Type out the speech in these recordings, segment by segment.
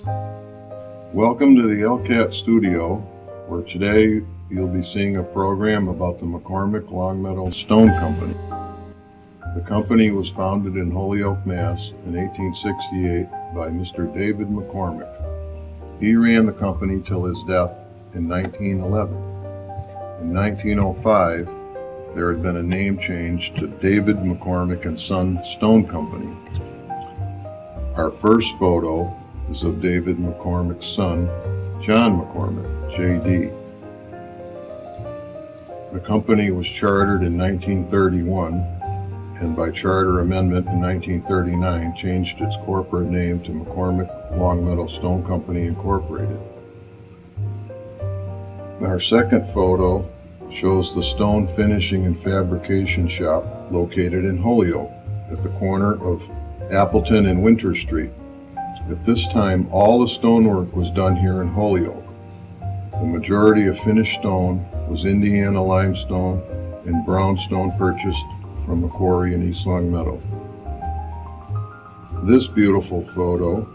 Welcome to the LCAT studio, where today you'll be seeing a program about the McCormick Longmeadow Stone Company. The company was founded in Holyoke, Mass. in 1868 by Mr. David McCormick. He ran the company till his death in 1911. In 1905, there had been a name change to David McCormick and Son Stone Company. Our first photo is of David McCormick's son, John McCormick, J.D. The company was chartered in 1931 and by charter amendment in 1939 changed its corporate name to McCormick Longmeadow Stone Company Incorporated. Our second photo shows the stone finishing and fabrication shop located in Holyoke at the corner of Appleton and Winter Street. At this time, all the stonework was done here in Holyoke. The majority of finished stone was Indiana limestone and brownstone purchased from a quarry in East Longmeadow. This beautiful photo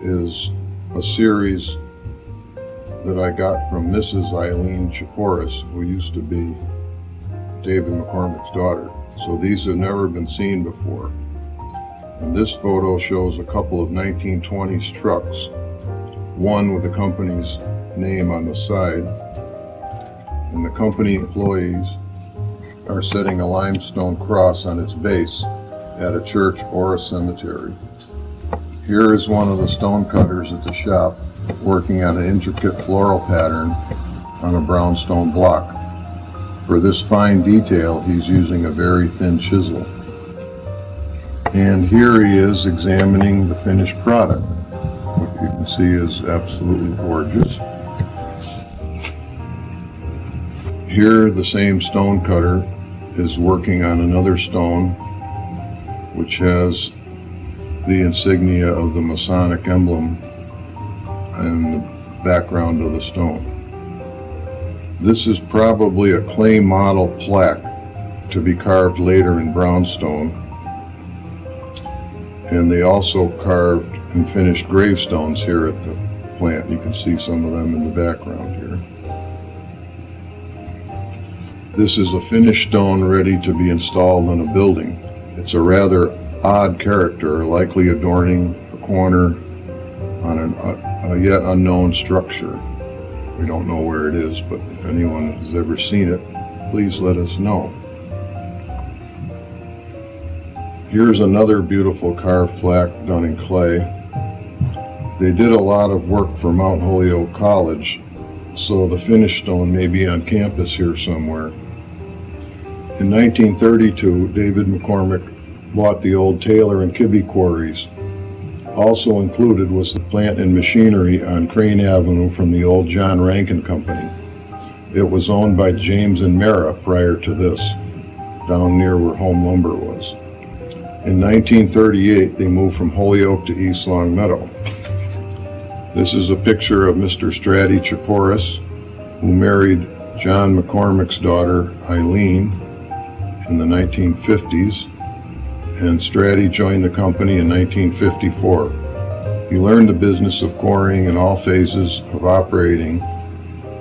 is a series that I got from Mrs. Eileen Chaporis, who used to be David McCormick's daughter. So these have never been seen before. And this photo shows a couple of 1920s trucks, one with the company's name on the side, and the company employees are setting a limestone cross on its base at a church or a cemetery. Here is one of the stone cutters at the shop working on an intricate floral pattern on a brownstone block. For this fine detail, he's using a very thin chisel. And here he is examining the finished product, which you can see is absolutely gorgeous. Here the same stone cutter is working on another stone which has the insignia of the Masonic emblem in the background of the stone. This is probably a clay model plaque to be carved later in brownstone. And they also carved and finished gravestones here at the plant. You can see some of them in the background here. This is a finished stone ready to be installed on a building. It's a rather odd character, likely adorning a corner on a yet unknown structure. We don't know where it is, but if anyone has ever seen it, please let us know. Here's another beautiful carved plaque done in clay. They did a lot of work for Mount Holyoke College, so the finished stone may be on campus here somewhere. In 1932, David McCormick bought the old Taylor and Kibbe quarries. Also included was the plant and machinery on Crane Avenue from the old John Rankin Company. It was owned by James and Mara prior to this, down near where Home Lumber was. In 1938, they moved from Holyoke to East Longmeadow. This is a picture of Mr. Stratty Chaporis, who married John McCormick's daughter, Eileen, in the 1950s, and Stratty joined the company in 1954. He learned the business of quarrying in all phases of operating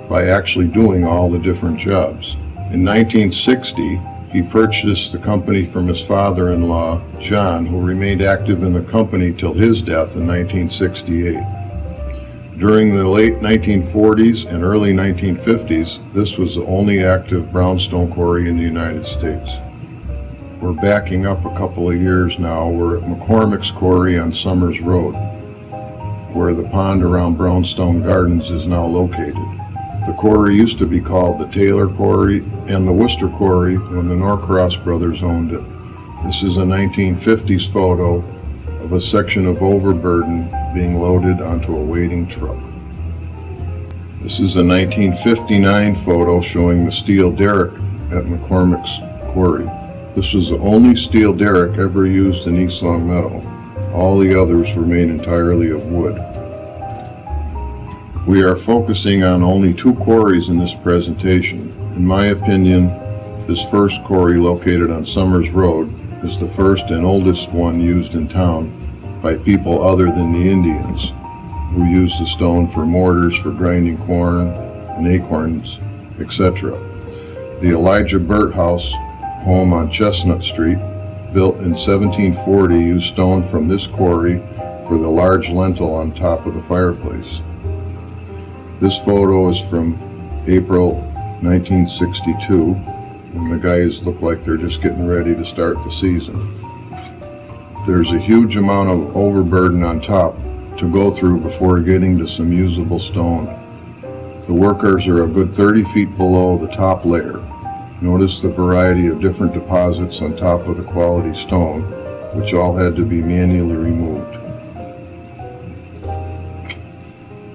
by actually doing all the different jobs. In 1960, he purchased the company from his father-in-law, John, who remained active in the company till his death in 1968. During the late 1940s and early 1950s, this was the only active brownstone quarry in the United States. We're backing up a couple of years now. We're at McCormick's Quarry on Summers Road, where the pond around Brownstone Gardens is now located. The quarry used to be called the Taylor Quarry and the Worcester Quarry when the Norcross brothers owned it. This is a 1950s photo of a section of overburden being loaded onto a waiting truck. This is a 1959 photo showing the steel derrick at McCormick's Quarry. This was the only steel derrick ever used in East Longmeadow. All the others were made entirely of wood. We are focusing on only two quarries in this presentation. In my opinion, this first quarry located on Summers Road is the first and oldest one used in town by people other than the Indians. who used the stone for mortars for grinding corn and acorns, etc. The Elijah Burt House, home on Chestnut Street, built in 1740, used stone from this quarry for the large lintel on top of the fireplace. This photo is from April 1962, and the guys look like they're just getting ready to start the season. There's a huge amount of overburden on top to go through before getting to some usable stone. The workers are a good 30 feet below the top layer. Notice the variety of different deposits on top of the quality stone, which all had to be manually removed.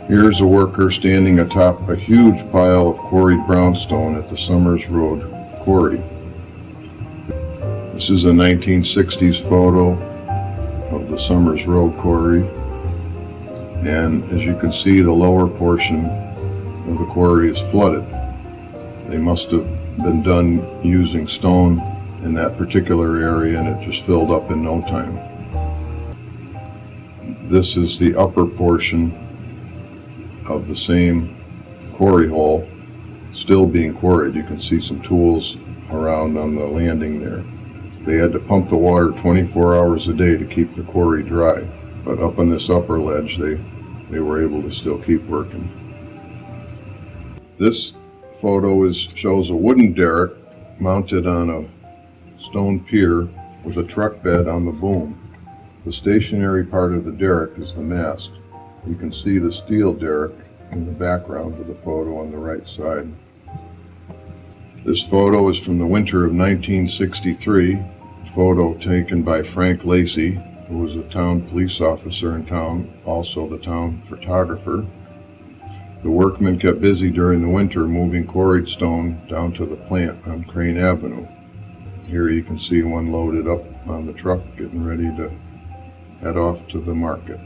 Here's a worker standing atop a huge pile of quarried brownstone at the Summers Road quarry. This is a 1960s photo of the Summers Road quarry, and as you can see, the lower portion of the quarry is flooded. They must have been done using stone in that particular area, and it just filled up in no time. This is the upper portion of the same quarry hole still being quarried. You can see some tools around on the landing there. They had to pump the water 24 hours a day to keep the quarry dry, but up on this upper ledge they were able to still keep working. This photo shows a wooden derrick mounted on a stone pier with a truck bed on the boom. The stationary part of the derrick is the mast. You can see the steel derrick in the background of the photo on the right side. This photo is from the winter of 1963, a photo taken by Frank Lacey, who was a town police officer in town, also the town photographer. The workmen kept busy during the winter moving quarried stone down to the plant on Crane Avenue. Here you can see one loaded up on the truck getting ready to head off to the market.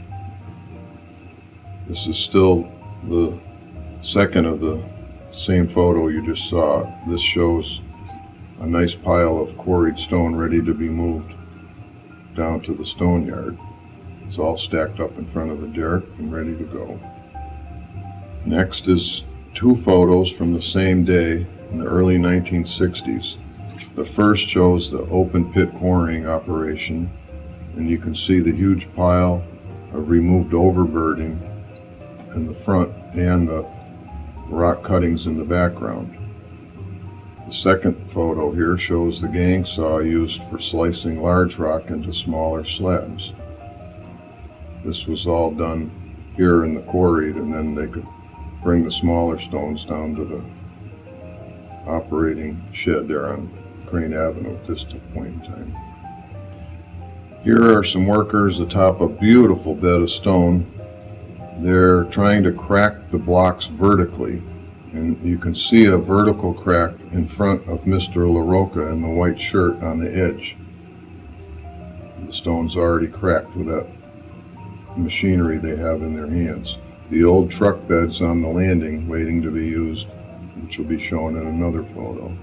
This is still the second of the same photo you just saw. This shows a nice pile of quarried stone ready to be moved down to the stone yard. It's all stacked up in front of the derrick and ready to go. Next is two photos from the same day in the early 1960s. The first shows the open pit quarrying operation, and you can see the huge pile of removed overburden in the front and the rock cuttings in the background. The second photo here shows the gang saw used for slicing large rock into smaller slabs. This was all done here in the quarry, and then they could bring the smaller stones down to the operating shed there on Crane Avenue at this point in time. Here are some workers atop a beautiful bed of stone. They're trying to crack the blocks vertically, and you can see a vertical crack in front of Mr. LaRocca in the white shirt on the edge. The stone's already cracked with that machinery they have in their hands. The old truck bed's on the landing waiting to be used, which will be shown in another photo.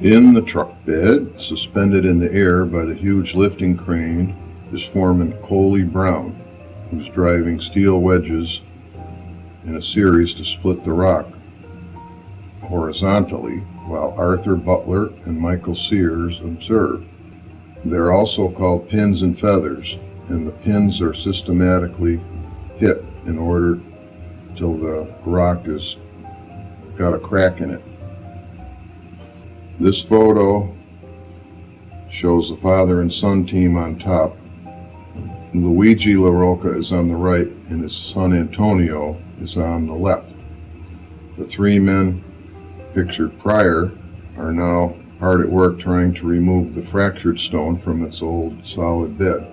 In the truck bed, suspended in the air by the huge lifting crane, is Foreman Coley Brown, who's driving steel wedges in a series to split the rock horizontally, while Arthur Butler and Michael Sears observe. They're also called pins and feathers, and the pins are systematically hit in order till the rock has got a crack in it. This photo shows the father and son team on top. Luigi LaRocca is on the right and his son Antonio is on the left. The three men pictured prior are now hard at work trying to remove the fractured stone from its old solid bed.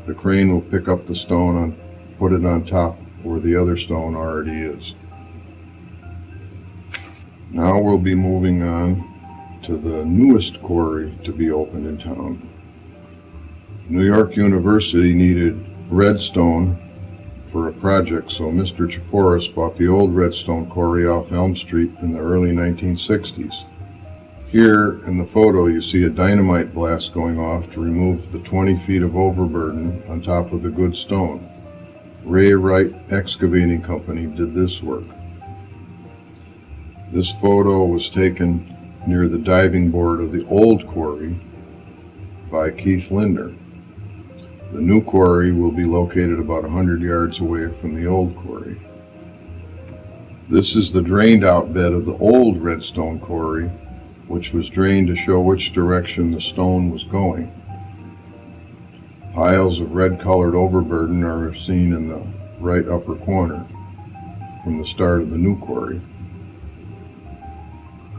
The crane will pick up the stone and put it on top where the other stone already is. Now we'll be moving on to the newest quarry to be opened in town. New York University needed redstone for a project, so Mr. Chaporis bought the old redstone quarry off Elm Street in the early 1960s. Here in the photo you see a dynamite blast going off to remove the 20 feet of overburden on top of the good stone. Ray Wright Excavating Company did this work. This photo was taken near the diving board of the old quarry by Keith Lindner. The new quarry will be located about 100 yards away from the old quarry. This is the drained out bed of the old redstone quarry, which was drained to show which direction the stone was going. Piles of red-colored overburden are seen in the right upper corner from the start of the new quarry.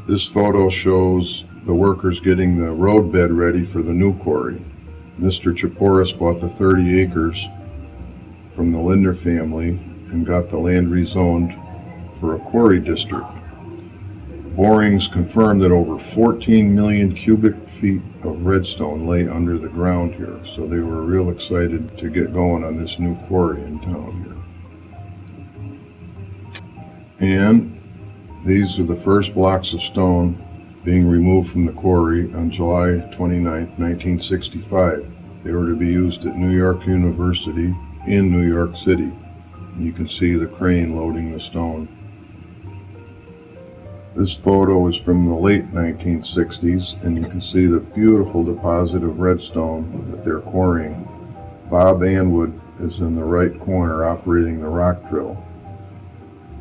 This photo shows the workers getting the roadbed ready for the new quarry. Mr. Chaporis bought the 30 acres from the Lindner family and got the land rezoned for a quarry district. Borings confirmed that over 14 million cubic feet of redstone lay under the ground here, so they were real excited to get going on this new quarry in town here. And these are the first blocks of stone being removed from the quarry on July 29, 1965. They were to be used at New York University in New York City. And you can see the crane loading the stone. This photo is from the late 1960s, and you can see the beautiful deposit of redstone that they're quarrying. Bob Anwood is in the right corner operating the rock drill.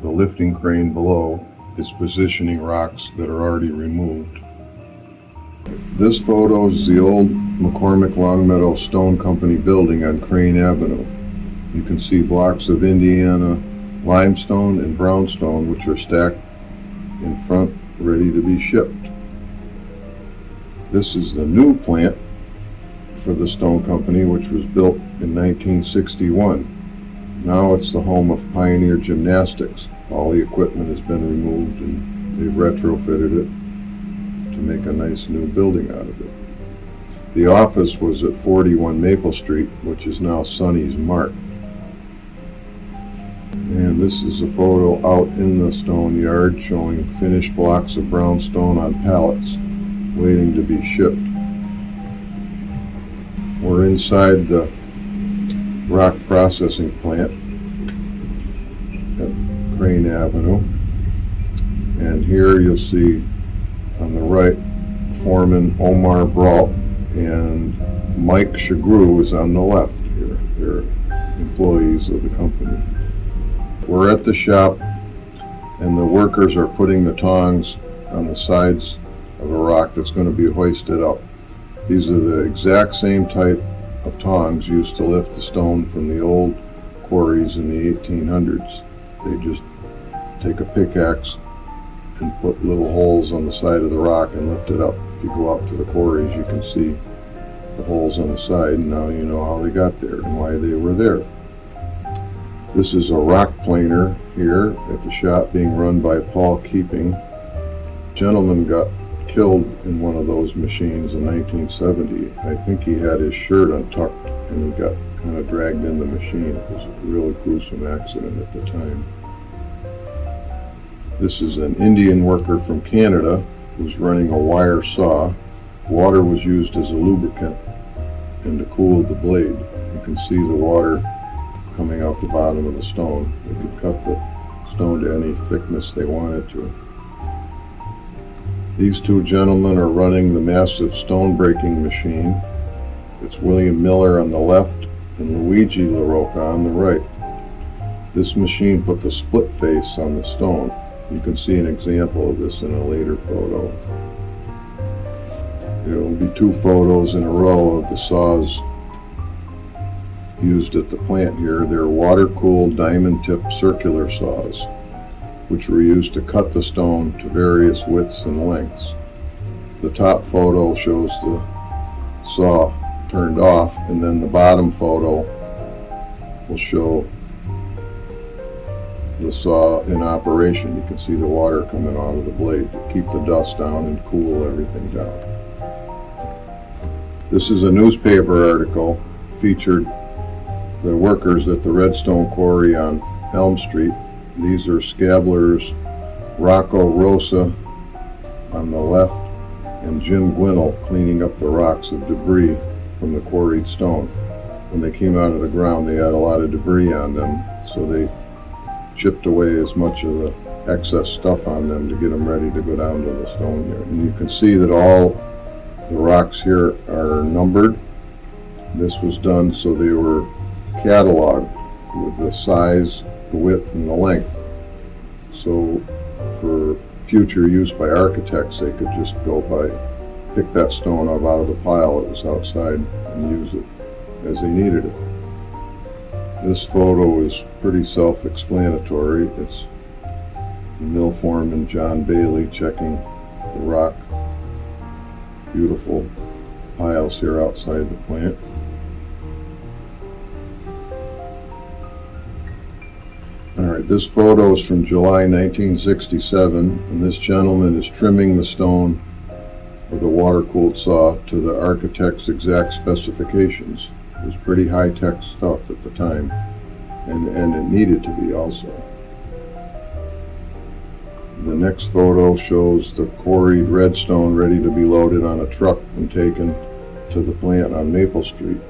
The lifting crane below is positioning rocks that are already removed. This photo is the old McCormick Longmeadow Stone Company building on Crane Avenue. You can see blocks of Indiana limestone and brownstone which are stacked in front, ready to be shipped. This is the new plant for the Stone Company, which was built in 1961. Now it's the home of Pioneer Gymnastics. All the equipment has been removed and they've retrofitted it to make a nice new building out of it. The office was at 41 Maple Street, which is now Sonny's Mart. And this is a photo out in the stone yard showing finished blocks of brownstone on pallets waiting to be shipped. We're inside the rock processing plant at Crane Avenue, and here you'll see on the right foreman Omar Brault and Mike Shagru is on the left here. They're employees of the company. We're at the shop and the workers are putting the tongs on the sides of a rock that's going to be hoisted up. These are the exact same type of tongs used to lift the stone from the old quarries in the 1800s. They just take a pickaxe and put little holes on the side of the rock and lift it up. If you go out to the quarries, you can see the holes on the side, and now you know how they got there and why they were there. This is a rock planer here at the shop being run by Paul Keeping. A gentleman got killed in one of those machines in 1970. I think he had his shirt untucked and he got kind of dragged in the machine. It was a really gruesome accident at the time. This is an Indian worker from Canada who's running a wire saw. Water was used as a lubricant and to cool the blade. You can see the water coming out the bottom of the stone. They could cut the stone to any thickness they wanted to. These two gentlemen are running the massive stone breaking machine. It's William Miller on the left and Luigi LaRocca on the right. This machine put the split face on the stone. You can see an example of this in a later photo. There will be two photos in a row of the saws used at the plant here. They're water-cooled diamond-tipped circular saws, which were used to cut the stone to various widths and lengths. The top photo shows the saw turned off, and then the bottom photo will show the saw in operation. You can see the water coming out of the blade to keep the dust down and cool everything down. This is a newspaper article featured the workers at the Redstone Quarry on Elm Street. These are Scabler's Rocco Rosa on the left and Jim Gwinnell cleaning up the rocks of debris from the quarried stone. when they came out of the ground, they had a lot of debris on them, so they chipped away as much of the excess stuff on them to get them ready to go down to the stone here. And you can see that all the rocks here are numbered. This was done so they were cataloged with the size, the width, and the length. So for future use by architects, they could just go by, pick that stone up out of the pile that was outside and use it as they needed it. This photo is pretty self-explanatory. It's the mill foreman John Bailey checking the rock. Beautiful piles here outside the plant. Alright, this photo is from July 1967, and this gentleman is trimming the stone with a water-cooled saw to the architect's exact specifications. It was pretty high-tech stuff at the time, and it needed to be also. The next photo shows the quarried red stone ready to be loaded on a truck and taken to the plant on Maple Street.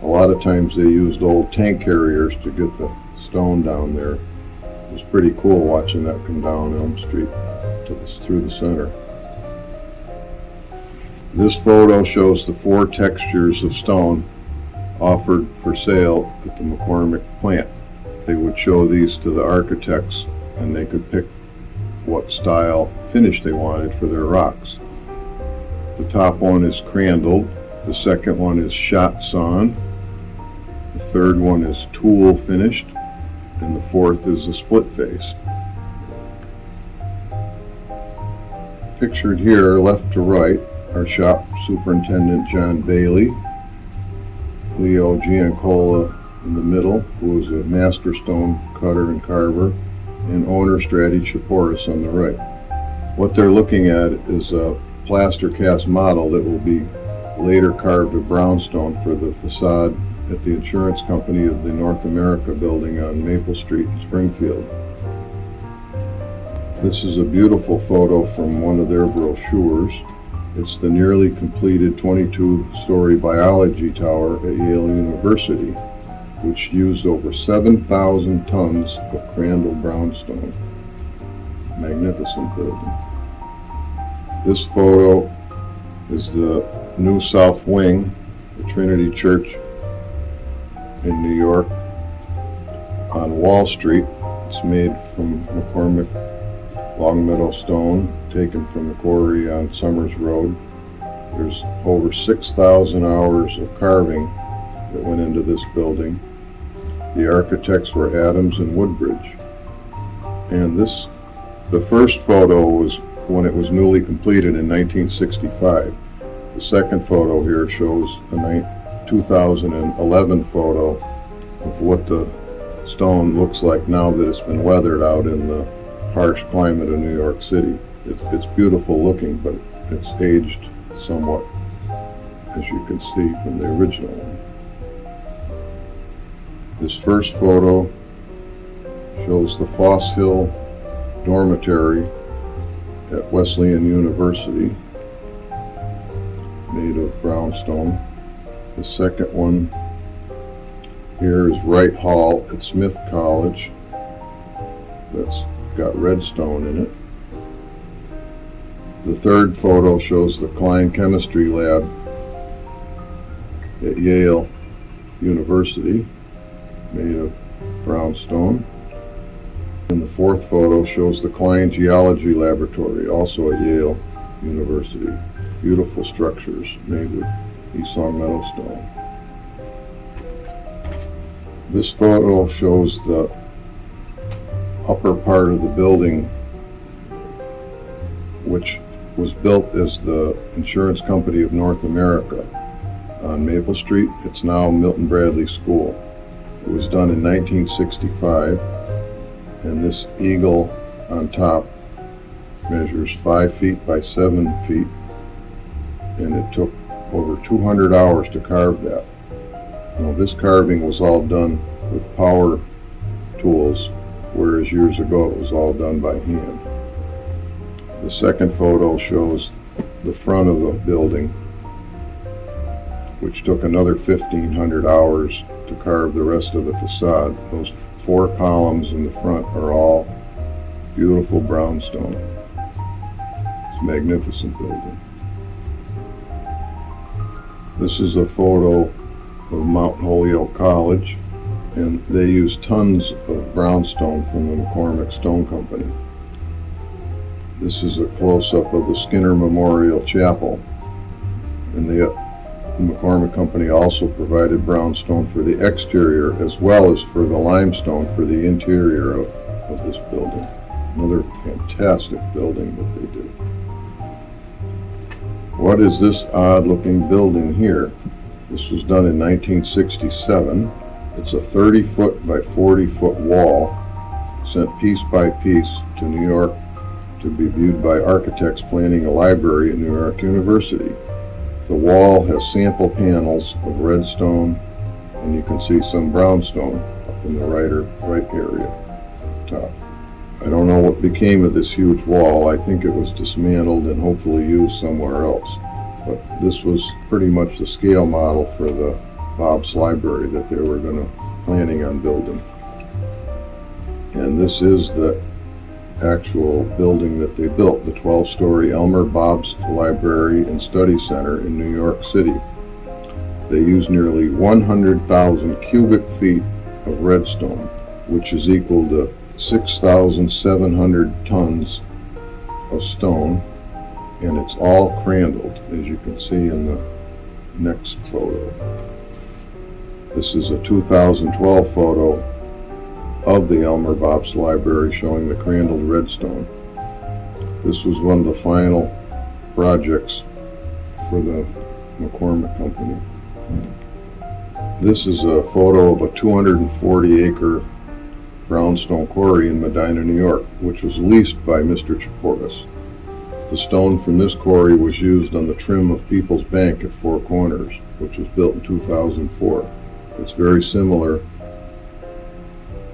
A lot of times they used old tank carriers to get the stone down there. It was pretty cool watching that come down Elm Street through the center. This photo shows the 4 textures of stone offered for sale at the McCormick plant. They would show these to the architects, and they could pick what style finish they wanted for their rocks. The top one is crandled, the second one is shot sawn, the third one is tool finished, and the fourth is a split face. Pictured here, left to right, are shop superintendent John Bailey, Leo Giancola in the middle, who was a master stone cutter and carver, and owner Strati Chaporis on the right. What they're looking at is a plaster cast model that will be later carved of brownstone for the facade at the insurance company of the North America building on Maple Street in Springfield. This is a beautiful photo from one of their brochures. It's the nearly completed 22-story biology tower at Yale University, which used over 7,000 tons of crandled brownstone. Magnificent building. This photo is the new south wing, the Trinity Church in New York on Wall Street. It's made from McCormick Longmeadow stone taken from the quarry on Summers Road. There's over 6,000 hours of carving that went into this building. The architects were Adams and Woodbridge. And the first photo was when it was newly completed in 1965. The second photo here shows a 2011 photo of what the stone looks like now that it's been weathered out in the harsh climate of New York City. It's beautiful looking, but it's aged somewhat, as you can see from the original one. This first photo shows the Foss Hill dormitory at Wesleyan University, made of brownstone. The second one here is Wright Hall at Smith College. That's got red stone in it. The third photo shows the Klein Chemistry Lab at Yale University, made of brownstone. And the fourth photo shows the Klein Geology Laboratory, also at Yale University. Beautiful structures made with East Longmeadow stone. This photo shows the upper part of the building, which was built as the Insurance Company of North America on Maple Street. It's now Milton Bradley School. It was done in 1965, and this eagle on top measures 5 feet by 7 feet, and it took over 200 hours to carve that. Now, this carving was all done with power tools, whereas years ago it was all done by hand. The second photo shows the front of the building. which took another 1,500 hours to carve the rest of the facade. Those 4 columns in the front are all beautiful brownstone. It's a magnificent building. This is a photo of Mount Holyoke College, and they use tons of brownstone from the McCormick Stone Company. This is a close-up of the Skinner Memorial Chapel, and the McCormick Company also provided brownstone for the exterior as well as for the limestone for the interior of this building. Another fantastic building that they did. What is this odd-looking building here? This was done in 1967. It's a 30-foot by 40-foot wall sent piece by piece to New York to be viewed by architects planning a library at New York University. The wall has sample panels of red stone, and you can see some brownstone up in the right area, top. I don't know what became of this huge wall. I think it was dismantled and hopefully used somewhere else. But this was pretty much the scale model for the Bob's Library that they were planning on building. And this is the actual building that they built, the 12-story Elmer Bob's Library and Study Center in New York City. They used nearly 100,000 cubic feet of redstone, which is equal to 6,700 tons of stone, and it's all crandled, as you can see in the next photo. This is a 2012 photo of the Elmer Bob's Library showing the crandled redstone. This was one of the final projects for the McCormick Company. This is a photo of a 240-acre brownstone quarry in Medina, New York, which was leased by Mr. Chaporis. The stone from this quarry was used on the trim of People's Bank at Four Corners, which was built in 2004. It's very similar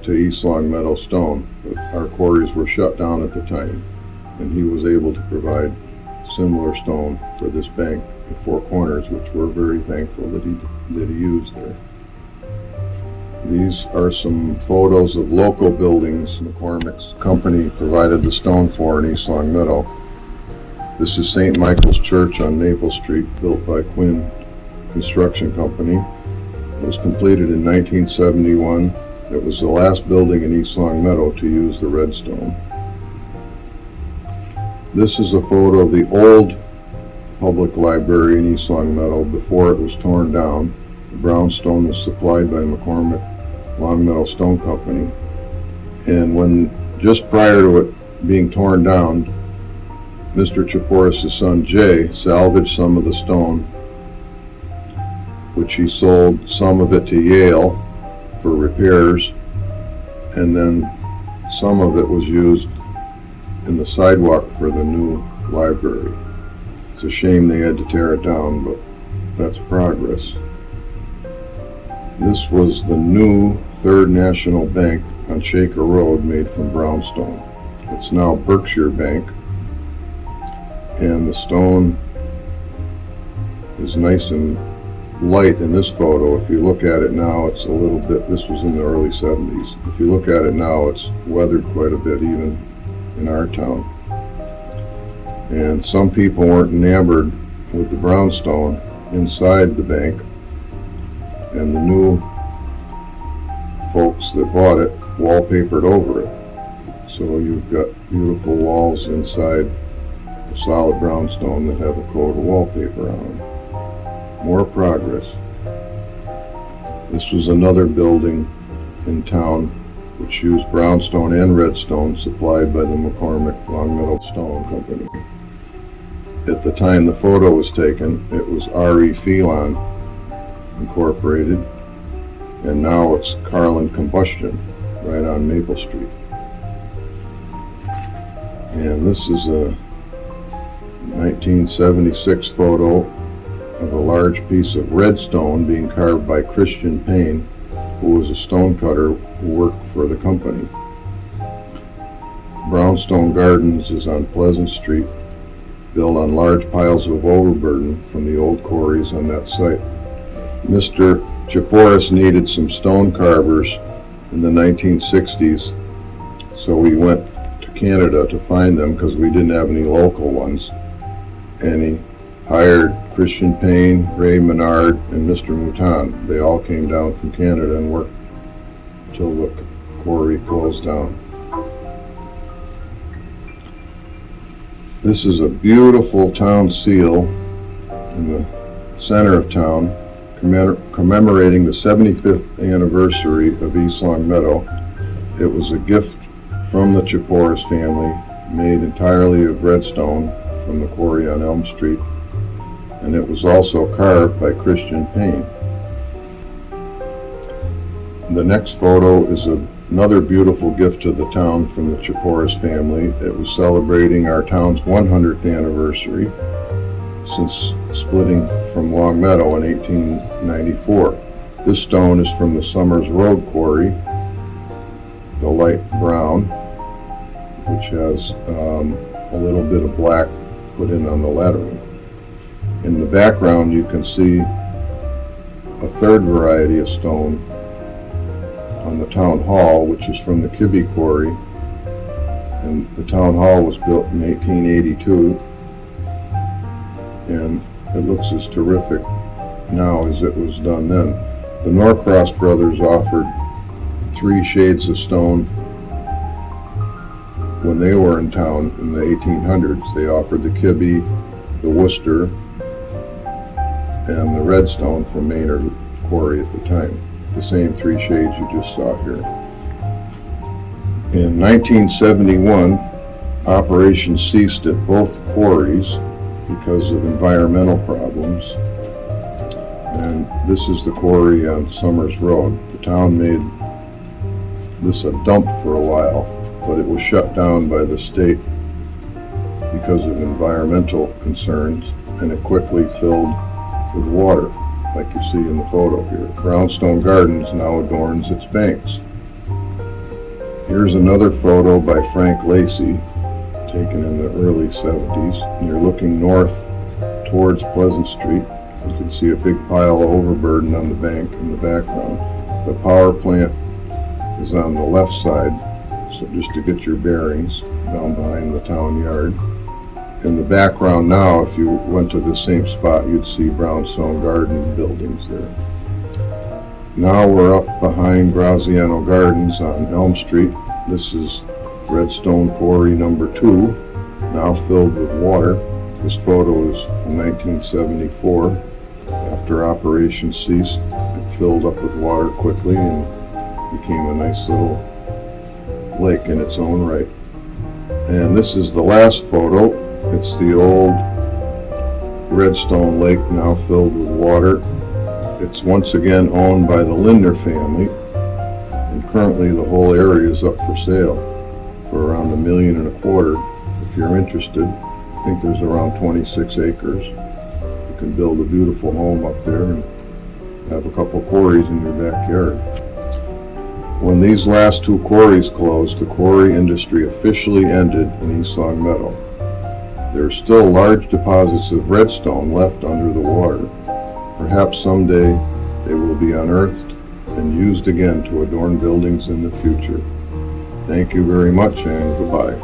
to East Longmeadow stone, but our quarries were shut down at the time, and he was able to provide similar stone for this bank at Four Corners, which we're very thankful that he used there. These are some photos of local buildings McCormick's company provided the stone for in East Longmeadow. This is St. Michael's Church on Maple Street, built by Quinn Construction Company. It was completed in 1971. It was the last building in East Longmeadow to use the redstone. This is a photo of the old public library in East Longmeadow before it was torn down. The brownstone was supplied by McCormick Longmeadow Stone Company. And when, just prior to it being torn down, Mr. Chaporis' son Jay salvaged some of the stone, which he sold some of it to Yale for repairs, and then some of it was used in the sidewalk for the new library. It's a shame they had to tear it down, but that's progress. This was the new Third National Bank on Shaker Road, made from brownstone. It's now Berkshire Bank, and the stone is nice and light in this photo. If you look at it now, it's a little bit, this was in the early 70s. If you look at it now, it's weathered quite a bit, even in our town. And some people weren't enamored with the brownstone inside the bank, and the new folks that bought it wallpapered over it. So you've got beautiful walls inside of solid brownstone that have a coat of wallpaper on them. More progress. This was another building in town which used brownstone and redstone supplied by the McCormick Longmeadow Stone Company. At the time the photo was taken, it was R.E. Phelan Incorporated, and now it's Carlin Combustion right on Maple Street. And this is a 1976 photo of a large piece of red stone being carved by Christian Payne, who was a stone cutter who worked for the company. Brownstone Gardens is on Pleasant Street, built on large piles of overburden from the old quarries on that site. Mr. Chaporis needed some stone carvers in the 1960s, so we went to Canada to find them because we didn't have any local ones. And he hired Christian Payne, Ray Menard, and Mr. Mouton. They all came down from Canada and worked until the quarry closed down. This is a beautiful town seal in the center of town, commemorating the 75th anniversary of East Longmeadow. It was a gift from the Chaporis family, made entirely of redstone from the quarry on Elm Street, and it was also carved by Christian Payne. The next photo is another beautiful gift to the town from the Chaporis family. It was celebrating our town's 100th anniversary since splitting from Longmeadow in 1894. This stone is from the Summers Road quarry, the light brown, which has a little bit of black put in on the lettering. In the background you can see a third variety of stone on the town hall, which is from the Kibbe quarry, and the town hall was built in 1882, and it looks as terrific now as it was done then. The Norcross brothers offered 3 shades of stone when they were in town in the 1800s. They offered the Kibbe, the Worcester, and the Redstone from Maynard quarry at the time. The same 3 shades you just saw here. In 1971, operations ceased at both quarries because of environmental problems. And this is the quarry on Summers Road. The town made this a dump for a while, but it was shut down by the state because of environmental concerns, and it quickly filled with water, like you see in the photo here. Brownstone Gardens now adorns its banks. Here's another photo by Frank Lacey, taken in the early 70s. And you're looking north towards Pleasant Street. You can see a big pile of overburden on the bank in the background. The power plant is on the left side, so just to get your bearings, down behind the town yard. In the background now, if you went to the same spot, you'd see Brownstone Garden buildings there. Now we're up behind Graziano Gardens on Elm Street. This is Redstone Quarry number 2, now filled with water. This photo is from 1974. After operations ceased, it filled up with water quickly and became a nice little lake in its own right. And this is the last photo. It's the old Redstone Lake, now filled with water. It's once again owned by the Linder family, and currently the whole area is up for sale for around $1.25 million. If you're interested, I think there's around 26 acres. You can build a beautiful home up there and have a couple quarries in your backyard. When these last 2 quarries closed, the quarry industry officially ended in East Longmeadow. There are still large deposits of redstone left under the water. Perhaps someday they will be unearthed and used again to adorn buildings in the future. Thank you very much, and goodbye.